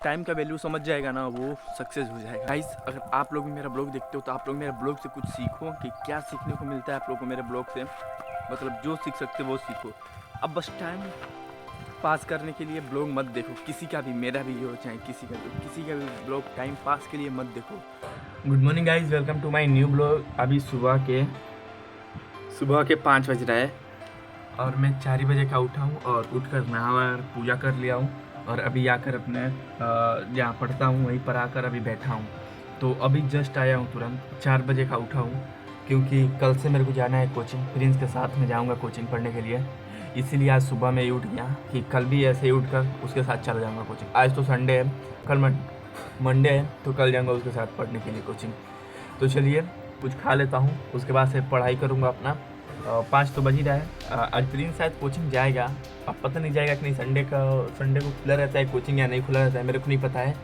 Time का value समझ जाएगा ना, वो सक्सेस हो जाएगा। गाइस, अगर आप लोग भी मेरा ब्लॉग देखते हो तो आप लोग मेरे ब्लॉग से कुछ सीखो कि क्या सीखने को मिलता है आप लोग को मेरे ब्लॉग से। मतलब जो सीख सकते हो वो सीखो। अब बस टाइम पास करने के लिए ब्लॉग मत देखो, किसी का भी, मेरा भी हो चाहे किसी का, तो किसी का भी ब्लॉग टाइम पास के लिए मत देखो। Good morning guys, welcome to my new blog. अभी सुबह के 5 बज रहा है और मैं 4 बजे का उठा हूँ और उठकर नहा पूजा कर लिया हूँ और अभी आकर अपने जहाँ पढ़ता हूँ वहीं पर आकर अभी बैठा हूँ। तो अभी जस्ट आया हूँ, तुरंत 4 बजे का उठा हूँ क्योंकि कल से मेरे को जाना है कोचिंग। प्रिंस के साथ में जाऊँगा कोचिंग पढ़ने के लिए, इसीलिए आज सुबह में ही उठ गया कि कल भी ऐसे ही उठकर उसके साथ चला जाऊँगा कोचिंग। आज तो संडे है, कल मंडे है, तो कल जाऊँगा उसके साथ पढ़ने के लिए कोचिंग। तो चलिए कुछ खा लेता हूँ, उसके बाद से पढ़ाई करूँगा अपना। 5 तो बज ही रहा है। आज प्रिंस शायद कोचिंग जाएगा, अब पता नहीं जाएगा कि नहीं। संडे को खुला रहता है कोचिंग या नहीं खुला रहता है, मेरे को नहीं पता है।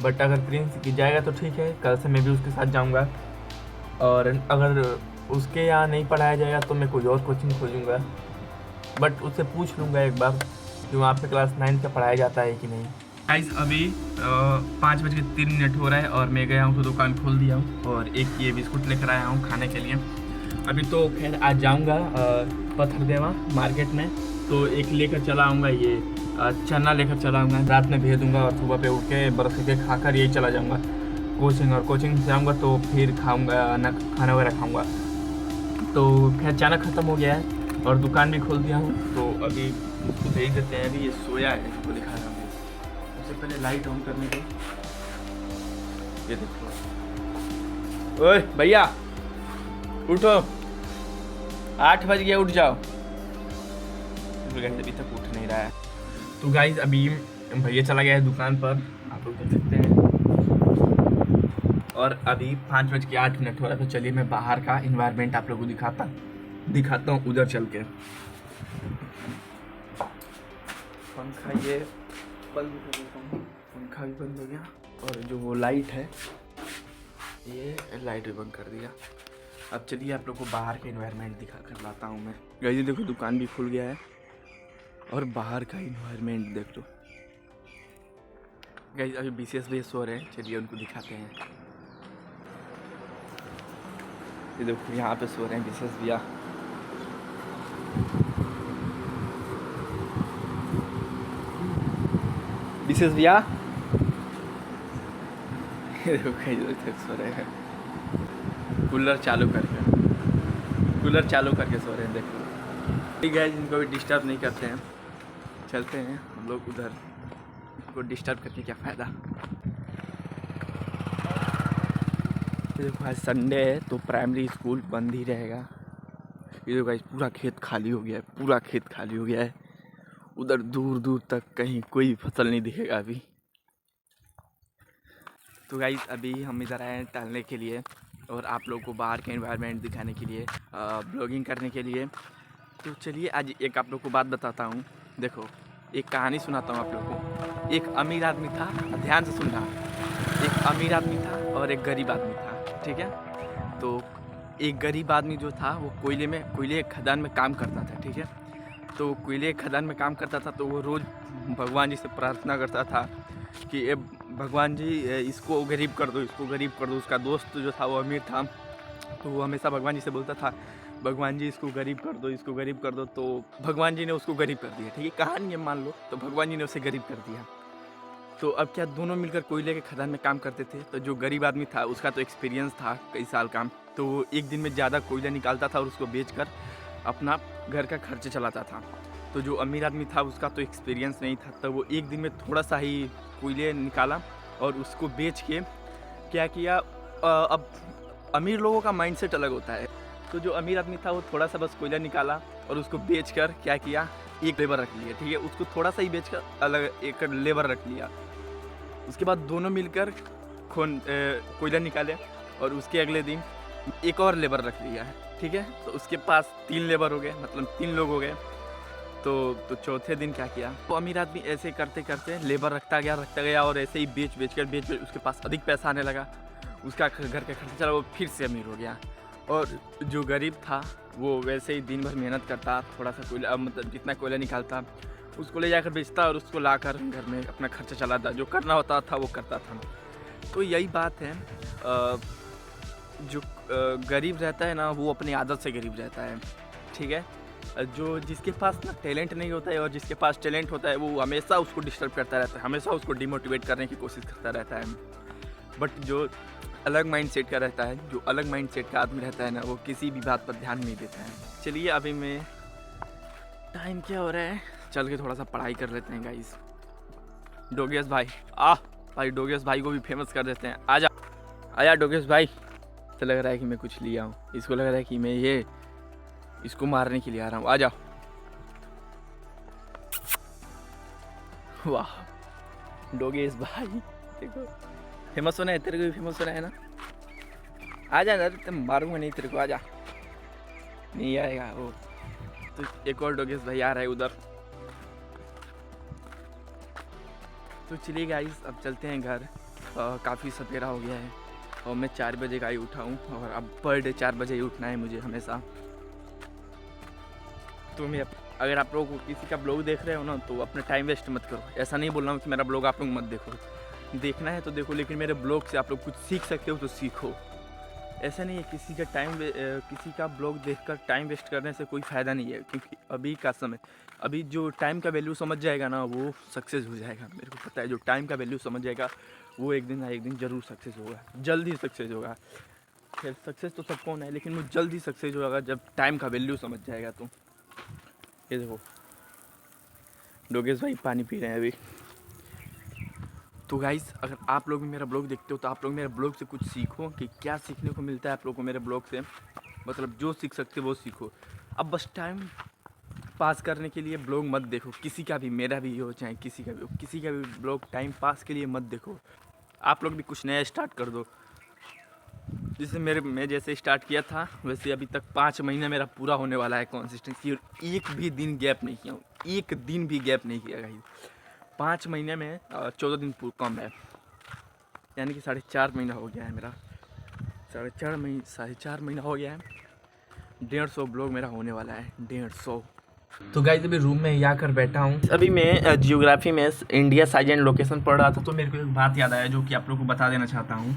बट अगर प्रिंस की जाएगा तो ठीक है, कल से मैं भी उसके साथ जाऊंगा। और अगर उसके यहाँ नहीं पढ़ाया जाएगा तो मैं कोई और कोचिंग खोजूँगा, बट उससे पूछ लूँगा एक बार कि वहाँ पे क्लास 9 का पढ़ाया जाता है कि नहीं। गाइस, अभी 5:03 हो रहा है और मैं गया हूँ तो दुकान खोल दिया हूँ और एक ये बिस्कुट लेकर आया हूँ खाने के लिए। अभी तो खैर आज जाऊँगा पत्थरदेवा मार्केट में, तो एक लेकर चला आऊँगा, ये चना लेकर चला आऊँगा, रात में भेज दूँगा और सुबह पे उठ के ब्रश करके खाकर यही चला जाऊँगा कोचिंग। और कोचिंग से जाऊँगा तो फिर खाऊँगा ना, खाना वगैरह खाऊँगा। तो खैर चना ख़त्म हो गया है और दुकान भी खोल दिया हूँ, तो अभी उसको भेज देते हैं। अभी ये सोया है, इसको दिखा रहा हूँ। सबसे पहले लाइट ऑन करने के, ये देखो। ओए भैया उठो, 8 बज गया, उठ जाओ। अभी तक उठ नहीं रहा है। तो गाइज अभी भैया चला गया है दुकान पर, आप लोग देख सकते हैं। और अभी 5:08 हो रहा है। तो चलिए मैं बाहर का इन्वायरमेंट आप लोगों को दिखाता हूँ उधर चल के। पंखा ये बंद कर देता हूँ, पंखा भी बंद हो गया और जो वो लाइट है ये लाइट भी बंद कर दिया। अब चलिए आप लोग को बाहर का इन्वायरमेंट दिखा कर लाता हूँ मैं। गाइस देखो, दुकान भी खुल गया है और बाहर का इन्वायरमेंट देख लो। गाइस अभी बीसीएस भैया सो रहे हैं, चलिए उनको दिखाते हैं। ये देखो यहाँ पे सो रहे हैं बीसीएस भैया। बीसीएस भैया देखो कई देर तक सो रहे हैं, कूलर चालू करके सो रहे हैं। देखो ठीक है, इनको भी डिस्टर्ब नहीं करते हैं, चलते हैं हम लोग उधर। इनको डिस्टर्ब करके क्या फ़ायदा। देखो आज संडे है तो प्राइमरी स्कूल बंद ही रहेगा। ये देखो गाइस, पूरा खेत खाली हो गया है, उधर दूर दूर तक कहीं कोई फसल नहीं दिखेगा अभी। तो गाइस अभी हम इधर आए हैं टहलने के लिए और आप लोगों को बाहर के एनवायरनमेंट दिखाने के लिए, ब्लॉगिंग करने के लिए। तो चलिए आज एक आप लोग को बात बताता हूँ। देखो एक कहानी सुनाता हूँ आप लोग को। एक अमीर आदमी था, ध्यान से सुनना। एक अमीर आदमी था और एक गरीब आदमी था, ठीक है। तो एक गरीब आदमी जो था वो कोयले खदान में काम करता था, ठीक है। तो कोयले खदान में काम करता था तो वो रोज़ भगवान जी से प्रार्थना करता था कि भगवान जी इसको गरीब कर दो। उसका दोस्त जो था वो अमीर था, तो वो हमेशा भगवान जी से बोलता था, भगवान जी इसको गरीब कर दो। तो भगवान जी ने उसको गरीब कर दिया, ठीक है, कहानी है मान लो। तो भगवान जी ने उसे गरीब कर दिया। तो अब क्या, दोनों मिलकर कोयले के खदान में काम करते थे। तो जो गरीब आदमी था उसका तो एक्सपीरियंस था कई साल का, तो वो एक दिन में ज़्यादा कोयला निकालता था और उसको बेचकर अपना घर का खर्च चलाता था। तो जो अमीर आदमी था उसका तो एक्सपीरियंस नहीं था, तो वो एक दिन में थोड़ा सा ही कोयले निकाला और उसको बेच के क्या किया। अब अमीर लोगों का माइंडसेट अलग होता है। तो जो अमीर आदमी था वो थोड़ा सा बस कोयला निकाला और उसको बेचकर क्या किया, एक लेबर रख लिया, ठीक है। उसको थोड़ा सा ही बेचकर अलग एक लेबर रख लिया। उसके बाद दोनों मिलकर कोयला निकाले और उसके अगले दिन एक और लेबर रख लिया है, ठीक है। तो उसके पास 3 लेबर हो गए, मतलब 3 लोग हो गए। तो चौथे दिन क्या किया, तो अमीर आदमी ऐसे करते करते लेबर रखता गया और ऐसे ही बेच उसके पास अधिक पैसा आने लगा। उसका घर का खर्चा चला, वो फिर से अमीर हो गया। और जो गरीब था वो वैसे ही दिन भर मेहनत करता, थोड़ा सा कोयला, मतलब जितना कोयला निकालता उसको ले जाकर बेचता और उसको लाकर घर में अपना खर्चा चलाता, जो करना होता था वो करता था। तो यही बात है, जो गरीब रहता है ना वो अपनी आदत से गरीब रहता है, ठीक है। जो जिसके पास ना टैलेंट नहीं होता है और जिसके पास टैलेंट होता है वो हमेशा उसको डिस्टर्ब करता रहता है, हमेशा उसको डिमोटिवेट करने की कोशिश करता रहता है। बट जो अलग माइंडसेट का रहता है, जो अलग माइंडसेट का आदमी रहता है ना, वो किसी भी बात पर ध्यान नहीं देता है। चलिए अभी मैं, टाइम क्या हो रहा है, चल के थोड़ा सा पढ़ाई कर लेते हैं गाइस। डोगेस भाई भाई डोगेस भाई को भी फेमस कर देते हैं। आजा आजा डोगेस भाई। तो लग रहा है कि मैं कुछ लिया हूँ, इसको लग रहा है कि मैं इसको मारने के लिए आ रहा हूँ। आ जाओ। वाह डोगेस भाई, देखो फेमस होना है, तेरे को भी फेमस होना है ना। आ जा यार, तुम मारूंगा नहीं तेरे को, आ जा। नहीं आएगा वो तो। एक और डोगेस भाई आ रहा है उधर। तो चलिए गाइस अब चलते हैं घर। काफ़ी सवेरा हो गया है और मैं 4 बजे का ही उठा हूँ और अब पर डे 4 बजे ही उठना है मुझे हमेशा। तो मैं, अगर आप लोग किसी का ब्लॉग देख रहे हो ना तो अपना टाइम वेस्ट मत करो। ऐसा नहीं बोल रहा हूँ कि मेरा ब्लॉग आप लोग मत देखो, देखना है तो देखो, लेकिन मेरे ब्लॉग से आप लोग कुछ सीख सकते हो तो सीखो। ऐसा नहीं है किसी का ब्लॉग देखकर टाइम वेस्ट करने से कोई फ़ायदा नहीं है, क्योंकि अभी का समय, अभी जो टाइम का वैल्यू समझ जाएगा ना वो सक्सेस हो जाएगा। मेरे को पता है जो टाइम का वैल्यू समझ जाएगा वो एक दिन ना एक दिन ज़रूर सक्सेस होगा, जल्द ही सक्सेस होगा। फिर सक्सेस तो सबको होना है, लेकिन वो जल्द ही सक्सेस होगा जब टाइम का वैल्यू समझ जाएगा। तो ये देखो डोगेस भाई पानी पी रहे हैं अभी। तो गाइस अगर आप लोग भी मेरा ब्लॉग देखते हो तो आप लोग मेरे ब्लॉग से कुछ सीखो कि क्या सीखने को मिलता है आप लोग को मेरे ब्लॉग से। मतलब जो सीख सकते हो वो सीखो। अब बस टाइम पास करने के लिए ब्लॉग मत देखो, किसी का भी, मेरा भी हो चाहे किसी का भी हो, किसी का भी ब्लॉग टाइम पास के लिए मत देखो। आप लोग भी कुछ नया स्टार्ट कर दो। जैसे मैं जैसे स्टार्ट किया था वैसे अभी तक 5 महीना मेरा पूरा होने वाला है कंसिस्टेंसी, और एक भी दिन गैप नहीं किया हूँ, एक दिन भी गैप नहीं किया गाइस। 5 महीने में 14 दिन कम है, यानी कि 4.5 महीना हो गया है मेरा। 4.5 महीना हो गया है। 150 ब्लॉग मेरा होने वाला है, 150। तो गाइस अभी रूम में आकर बैठा हूँ। अभी मैं जियोग्राफी में इंडिया साइज एंड लोकेशन पढ़ रहा था, तो मेरे को एक बात याद आया जो कि आप लोग को बता देना चाहता हूँ।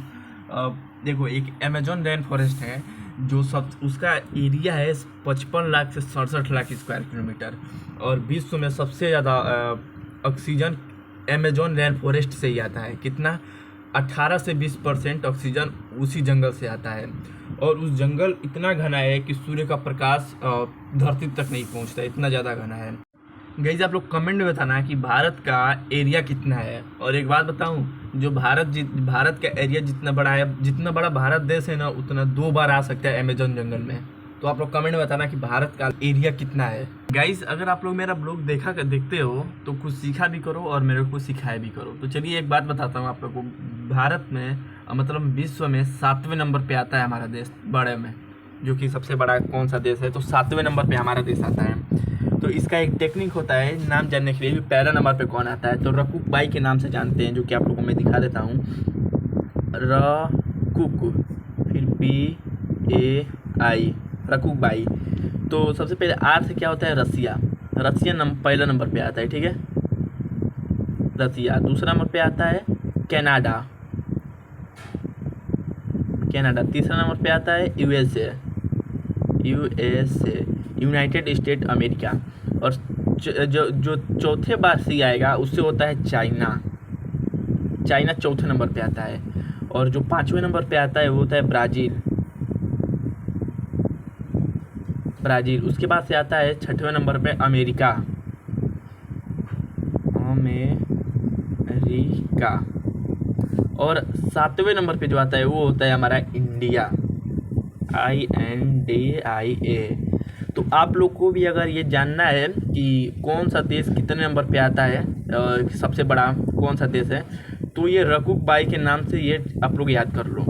देखो एक अमेजोन रेन फॉरेस्ट है जो सब, उसका एरिया है 55 लाख से 67 लाख स्क्वायर किलोमीटर, और विश्व में सबसे ज़्यादा ऑक्सीजन अमेजोन रेन फॉरेस्ट से ही आता है। कितना? 18 से 20% ऑक्सीजन उसी जंगल से आता है, और उस जंगल इतना घना है कि सूर्य का प्रकाश धरती तक नहीं पहुंचता, इतना ज़्यादा घना है। गाइस आप लोग कमेंट में बताना कि भारत का एरिया कितना है। और एक बात बताऊं, जो भारत का एरिया जितना बड़ा है, जितना बड़ा भारत देश है ना, उतना 2 बार आ सकता है अमेजोन जंगल में। तो आप लोग कमेंट में बताना कि भारत का एरिया कितना है। गाइस अगर आप लोग मेरा ब्लॉग देखते हो तो कुछ सीखा भी करो और मेरे को सिखाया भी करो। तो चलिए एक बात बताता हूँ आप लोग को। भारत में मतलब विश्व में 7वें नंबर पे आता है हमारा देश बड़े में, जो कि सबसे बड़ा कौन सा देश है, तो 7वें नंबर पे हमारा देश आता है। तो इसका एक टेक्निक होता है नाम जानने के लिए भी। पहला नंबर पे कौन आता है, तो रकुक बाई के नाम से जानते हैं, जो कि आप लोगों को मैं दिखा देता हूँ। रकुक, फिर BAI, रकुक बाई। तो सबसे पहले आर से क्या होता है, रसिया। पहला नंबर पे आता है, ठीक है, रसिया। दूसरा नंबर पे आता है कनाडा। तीसरा नंबर पे आता है USA, यूनाइटेड स्टेट अमेरिका। और जो चौथे बार से आएगा उससे होता है चाइना चौथे नंबर पे आता है। और जो 5वें नंबर पे आता है वो होता है ब्राज़ील। उसके बाद से आता है 6वें नंबर पे अमेरिका। और 7वें नंबर पे जो आता है वो होता है हमारा इंडिया, INDIA। तो आप लोग को भी अगर ये जानना है कि कौन सा देश कितने नंबर पे आता है, सबसे बड़ा कौन सा देश है, तो ये रकुक बाई के नाम से ये आप लोग याद कर लो।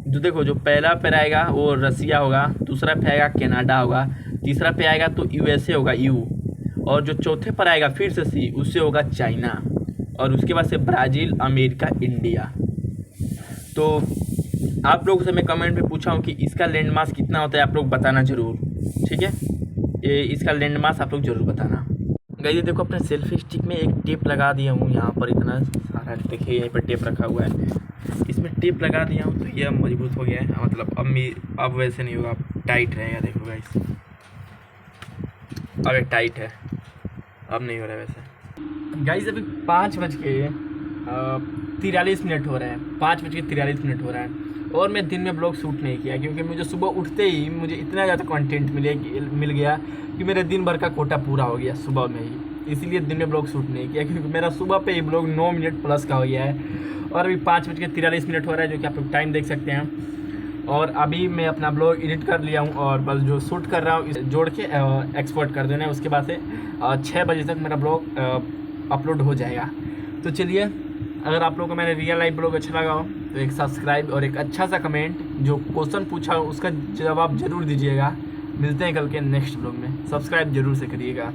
जो देखो जो पहला पे आएगा वो रसिया होगा, दूसरा पे आएगा कनाडा होगा, तीसरा पे आएगा तो USA होगा, U, और जो चौथे पर आएगा फिर से C, उससे होगा चाइना, और उसके बाद से ब्राज़ील, अमेरिका, इंडिया। तो आप लोगों से मैं कमेंट में पूछा हूँ कि इसका लैंड मास कितना होता है, आप लोग बताना ज़रूर, ठीक है। ये इसका लैंड मास आप लोग ज़रूर बताना। गाइस ये देखो अपने सेल्फी स्टिक में एक टेप लगा दिया हूँ यहाँ पर, इतना सारा देखिए यहीं पर टेप रखा हुआ है, इसमें टेप लगा दिया हूँ तो ये अब मजबूत हो गया है, मतलब अब वैसे नहीं होगा, अब टाइट रहेगा। देखो गाइस अब ये टाइट है, अब नहीं हो रहा है वैसे। गाइस अभी 5:43 हो रहे हैं, 5:43 हो रहा है और मैं दिन में ब्लॉग शूट नहीं किया क्योंकि मुझे सुबह उठते ही मुझे इतना ज़्यादा कंटेंट मिल गया कि मेरे दिन भर का कोटा पूरा हो गया सुबह में ही, इसीलिए दिन में ब्लॉग शूट नहीं किया क्योंकि मेरा सुबह पे ही ब्लॉग 9 मिनट प्लस का हो गया है और अभी 5:43 हो रहा है, जो कि आप लोग टाइम देख सकते हैं। और अभी मैं अपना ब्लॉग एडिट कर लिया हूँ और बस जो शूट कर रहा हूँ इसे जोड़ के एक्सपोर्ट कर देना है, उसके बाद से 6 बजे तक मेरा ब्लॉग अपलोड हो जाएगा। तो चलिए, अगर आप लोगों को मेरा रियल लाइफ ब्लॉग अच्छा लगा हो तो एक सब्सक्राइब और एक अच्छा सा कमेंट, जो क्वेश्चन पूछा हो उसका जवाब ज़रूर दीजिएगा। मिलते हैं कल के नेक्स्ट ब्लॉग में, सब्सक्राइब जरूर से करिएगा।